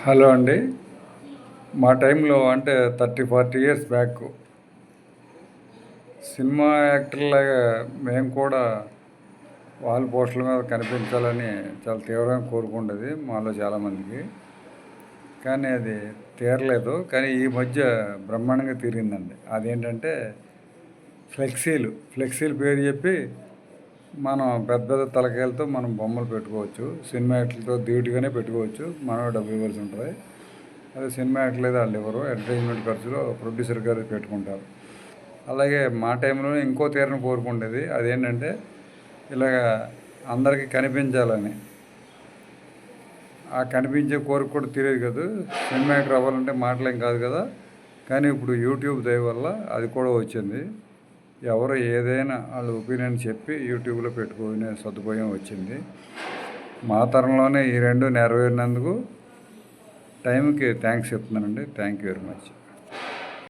Hello అండి. మా టైంలో అంటే 30-40 ఇయర్స్ బ్యాక్ సినిమా యాక్టర్‌లాగా మేము కూడా వాల్ పోస్టర్ల మీద కనిపించాలని చాలా తీవ్రంగా కోరుకుండేది మాలో చాలామందికి. కానీ అది తీరలేదు. కానీ ఈ మధ్య బ్రహ్మాండంగా తీరిందండి. అదేంటంటే ఫ్లెక్సీలు పేరు చెప్పి మనం పెద్ద పెద్ద తలకాయలతో మనం బొమ్మలు పెట్టుకోవచ్చు. సినిమా యాక్టర్లతో ధీటుగానే పెట్టుకోవచ్చు. మనమే డబ్బులు ఇవ్వాల్సి ఉంటుంది. అదే సినిమా యాక్టర్లు అయితే వాళ్ళు ఎవరు అడ్వర్టైజ్మెంట్ ఖర్చులో ప్రొడ్యూసర్ గారు పెట్టుకుంటారు. అలాగే మా టైంలోనే ఇంకో తీరని కోరుకుండేది. అదేంటంటే ఇలాగ అందరికీ కనిపించాలని. ఆ కనిపించే కోరిక కూడా తీరేది కాదు. సినిమా యాక్టర్ అవ్వాలంటే మాటలేం కాదు కదా. కానీ ఇప్పుడు యూట్యూబ్ దయ వల్ల అది కూడా వచ్చింది. ఎవరు ఏదైనా వాళ్ళ ఒపీనియన్ చెప్పి యూట్యూబ్లో పెట్టుకునే సదుపాయం వచ్చింది. మా తరంలోనే ఈ రెండు నెరవేరినందుకు టైంకి థ్యాంక్స్ చెప్తున్నానండి. Thank you very much.